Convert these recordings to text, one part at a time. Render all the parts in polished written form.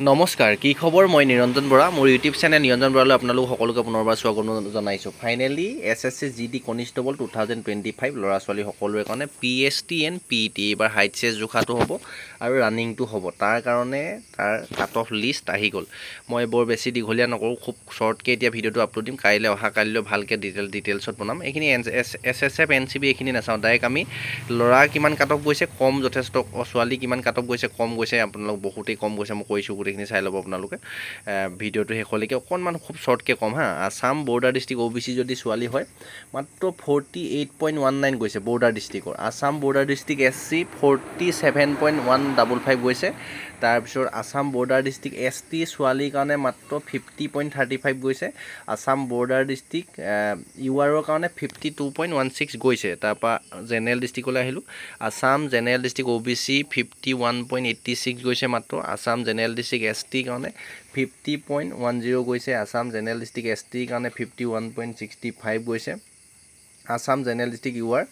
নমস্কাৰ কি খবৰ মই নিৰঞ্জন বৰা মোৰ ইউটিউব চেনেল নিৰঞ্জন বৰালৈ আপোনালোক সকলোকে পুনৰবাৰ স্বাগতম জনাইছোঁ ফাইনেলি এছএছচি জিডি কনিষ্টেবল 2025 ল'ৰা ছোৱালী সকলোৰে কাৰণে পিএছটি এণ্ড পিইটি এইবাৰ হাইট চেজ জোখাটো হ'ব আৰু ৰানিংটো হ'ব তাৰ কাৰণে তাৰ কাট অফ লিষ্ট আহি গ'ল মই বৰ বেছি দীঘলীয়া নকৰোঁ খুব শ্বৰ্টকৈ এতিয়া ভিডিঅ'টো আপলোড দিম কাইলৈ অহা কাইলৈ ভালকৈ ডিটেইলছত বনাম এইখিনি এছএছএফ এনচিবি এইখিনি নাচাওঁ ডাইৰেক্ট আমি ল'ৰা কিমান কাট অফ গৈছে কম যথেষ্ট ছোৱালী কিমান কাট অফ গৈছে কম গৈছে আপোনালোক বহুতেই কম গৈছে মই কৈছোঁ গোটেইখিনি চাই ল'ব আপোনালোকে ভিডিঅ'টো শেষলৈকে অকণমান খুব শ্বৰ্টকৈ কম হা আছাম বৰ্ডাৰ ডিষ্ট্ৰিক্ট OBC যদি ছোৱালী হয় মাত্ৰ 48.19 গৈছে বৰ্ডাৰ ডিষ্ট্ৰিক্টৰ আছাম বৰ্ডাৰ ডিষ্ট্ৰিক্ট SC 47.155 গৈছে তাৰপিছত আছাম বৰ্ডাৰ ডিষ্ট্ৰিক্ট ST ছোৱালীৰ কাৰণে মাত্ৰ 50.35 গৈছে আছাম বৰ্ডাৰ ডিষ্ট্ৰিক্ট URৰ কাৰণে 52.16 গৈছে তাৰপৰা জেনেৰেল ডিষ্ট্ৰিক্টলৈ আহিলোঁ আছাম জেনেৰেল ডিষ্ট্ৰিক্ট OBC 51.86 গৈছে মাত্ৰ আছাম জেনেৰেল ডিষ্ট্ৰিক্ট ST কাৰণে 50.10 গৈছে আছাম জেনেৰেল ডিষ্ট্ৰিক্ট ST কাৰণে 51.65 গৈছে আছাম জেনেৰেল ডিষ্ট্ৰিক্ট UR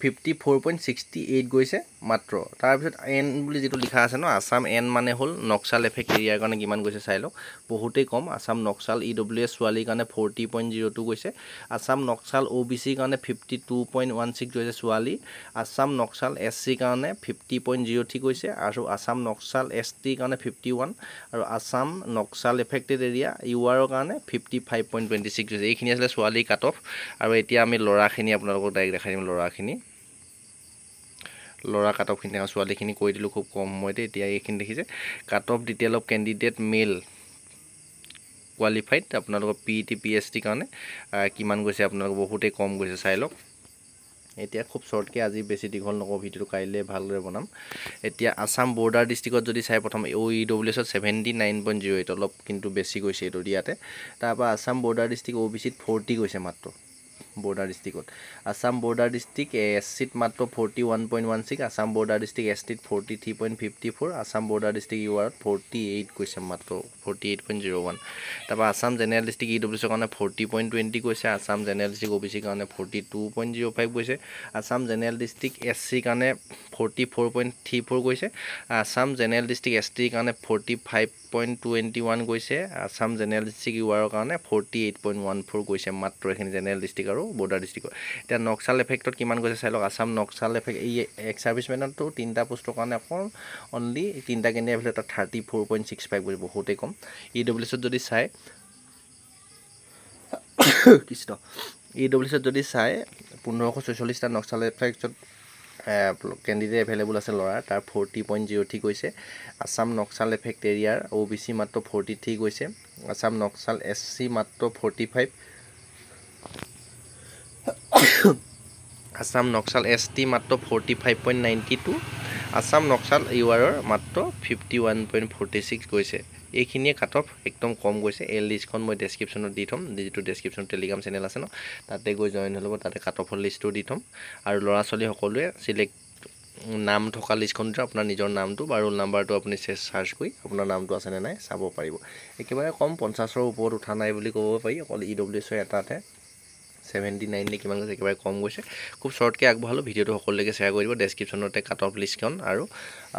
54.68 গৈছে মাত্ৰ তাৰপিছত এন বুলি যেটো লিখা আছে ন আছাম এন মানে হ'ল নক্সাল এফেক্ট এৰিয়াৰ কাৰণে কিমান গৈছে চাই লওক বহুতেই কম আছাম নক্সাল EWS ছোৱালীৰ কাৰণে 40.02 গৈছে আছাম নক্সাল OBC কাৰণে 52.16 গৈছে ছোৱালী আছাম নক্সাল SC কাৰণে 50.03 গৈছে আৰু আছাম নক্সাল ST কাৰণে 51 আৰু Assam Naxal affected area UR কাৰণে 55.26 গৈছে এইখিনি আছিল ছোৱালী কাট অফ আৰু এতিয়া আমি ল'ৰাখিনি আপোনালোকক ডাইৰেক্ট দেখাই দিম ল'ৰা কাট অফখিনি ছোৱালীখিনি কৈ দিলোঁ খুব কম সময়তে এতিয়া এইখিনি দেখিছে cut off detail of candidate male qualified আপোনালোকৰ PET PST কাৰণে কিমান গৈছে আপোনালোক বহুতেই কম গৈছে চাই লওক এতিয়া খুব শ্বৰ্টকৈ আজি বেছি দীঘল নকওঁ ভিডিঅ'টো কাইলৈ ভালদৰে বনাম এতিয়া আছাম বৰ্ডাৰ ডিষ্ট্ৰিক্টত যদি চাই প্ৰথম OEWSত 79.08 অলপ কিন্তু বেছি গৈছে এইটো ইয়াতে তাৰপৰা আছাম বৰ্ডাৰ ডিষ্ট্ৰিক্ট OBCত 40 গৈছে মাত্ৰ বৰ্ডাৰ ডিষ্ট্ৰিক্টত আছাম বৰ্ডাৰ ডিষ্ট্ৰিক্ট SCত মাত্ৰ 41.16 আছাম বৰ্ডাৰ ডিষ্ট্ৰিক্ট STত 43.54 আছাম বৰ্ডাৰ ডিষ্ট্ৰিক্ট URত 48 গৈছে মাত্ৰ 48.01 তাৰপৰা আছাম জেনেৰেল ডিষ্ট্ৰিক্ট EWSৰ কাৰণে 40.20 গৈছে আছাম জেনেৰেল ডিষ্ট্ৰিক্ট OBCৰ কাৰণে 42.05 গৈছে আছাম জেনেৰেল ডিষ্ট্ৰিক্ট SC কাৰণে 44.34 গৈছে আছাম জেনেৰেল ডিষ্ট্ৰিক্ট STৰ কাৰণে 45.21 গৈছে আছাম জেনেৰেল ডিষ্ট্ৰিক্ট URৰ কাৰণে 48.14 গৈছে মাত্ৰ এইখিনি জেনেৰেল ডিষ্ট্ৰিক্ট আৰু বৰ্ডাৰ ডিষ্ট্ৰিক্টৰ এতিয়া নক্সাল এফেক্টত কিমান গৈছে চাই লওক আছাম নক্সাল এফেক্ট এই এক্স ছাৰ্ভিচমেনতো তিনিটা পোষ্টৰ কাৰণে অকল অনলি তিনিটা কেণ্ডিডেট তাত 34.65 গৈছে বহুতেই কম EWSত যদি চাই কৃষ্ণ EWSত যদি চাই 1546টা নক্সাল এফেক্টত কেণ্ডিডেট এভেইলেবল আছে ল'ৰা তাৰ 40.03 গৈছে আছাম নক্সাল এফেক্ট এৰিয়াৰ OBC মাত্ৰ 43 গৈছে আছাম নক্সাল SC মাত্ৰ 45 আছাম নক্সাল ST মাত্ৰ 45.92 আছাম নক্সাল URৰ মাত্ৰ 51.46 গৈছে এইখিনিয়ে কাট অফ একদম কম গৈছে এই লিষ্টখন মই ডেছক্ৰিপশ্যনত দি থ'ম যিটো ডেছক্ৰিপশ্যন টেলিগ্ৰাম চেনেল আছে ন তাতে গৈ জইন হৈ ল'ব তাতে কাট অফৰ লিষ্টটো দি থ'ম আৰু ল'ৰা ছোৱালী সকলোৱে চিলেক্ট নাম থকা লিষ্টখনতে আপোনাৰ নিজৰ নামটো বা ৰোল নাম্বাৰটো আপুনি চাৰ্চ কৰি আপোনাৰ নামটো আছেনে নাই চাব পাৰিব একেবাৰে কম 50ৰ ওপৰত উঠা নাই বুলি ক'ব পাৰি অকল EWSৰ এটাতে 79 নে কিমান গৈছে একেবাৰে কম গৈছে খুব শ্বৰ্টকৈ আগবঢ়ালোঁ ভিডিঅ'টো সকলোলৈকে শ্বেয়াৰ কৰি দিব ডেছক্ৰিপশ্যনতে কাট অফ লিষ্টখন আৰু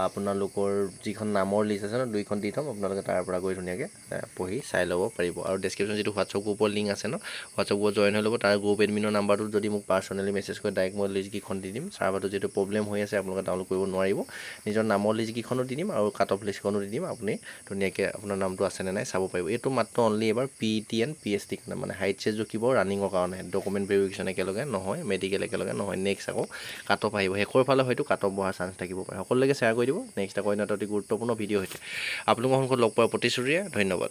আপোনালোকৰ যিখন নামৰ লিষ্ট আছে ন দুইখন দি থ'ম আপোনালোকে তাৰ পৰা গৈ ধুনীয়াকৈ পঢ়ি চাই ল'ব পাৰিব আৰু ডেছক্ৰিপশ্যন যিটো হোৱাটছআপ গ্ৰুপৰ লিংক আছে ন হোৱাটছআপ গ্ৰুপত জইন হৈ ল'ব তাৰ গ্ৰুপ এডমিনৰ নাম্বাৰটো যদি মোক পাৰ্চনেলি মেছেজ কৰে ডাইৰেক্ট মই লিষ্টকেইখন দি দিম ছাৰ্ভাৰটো যিটো প্ৰব্লেম হৈ আছে আপোনালোকে ডাউনলোড কৰিব নোৱাৰিব নিজৰ নামৰ লিষ্টকেইখনো দি দিম আৰু কাট অফ লিষ্টখনো দি দিম আপুনি ধুনীয়াকৈ আপোনাৰ নামটো আছেনে নাই চাব পাৰিব এইটো মাত্ৰ অনলি এবাৰ PET এণ্ড PST কাৰণে মানে হাইট চেজ জুখিব ৰানিঙৰ কাৰণে ডকুমেণ্ট ভেৰিফিকেশ্যন একেলগে নহয় মেডিকেল একেলগে নহয় নেক্সট আকৌ কাট অফ আহিব শেষৰ ফালে হয়তো কাট অফ বহাৰ চান্স থাকিব পাৰে সকলোলৈকে শ্বেয়াৰ কৰি দিব নেক্সট আকৌ অতি গুৰুত্বপূৰ্ণ ভিডিঅ' হৈছে আপোনালোকৰ সন্মুখত লগ পোৱাৰ প্ৰতিশ্ৰুতিৰে ধন্যবাদ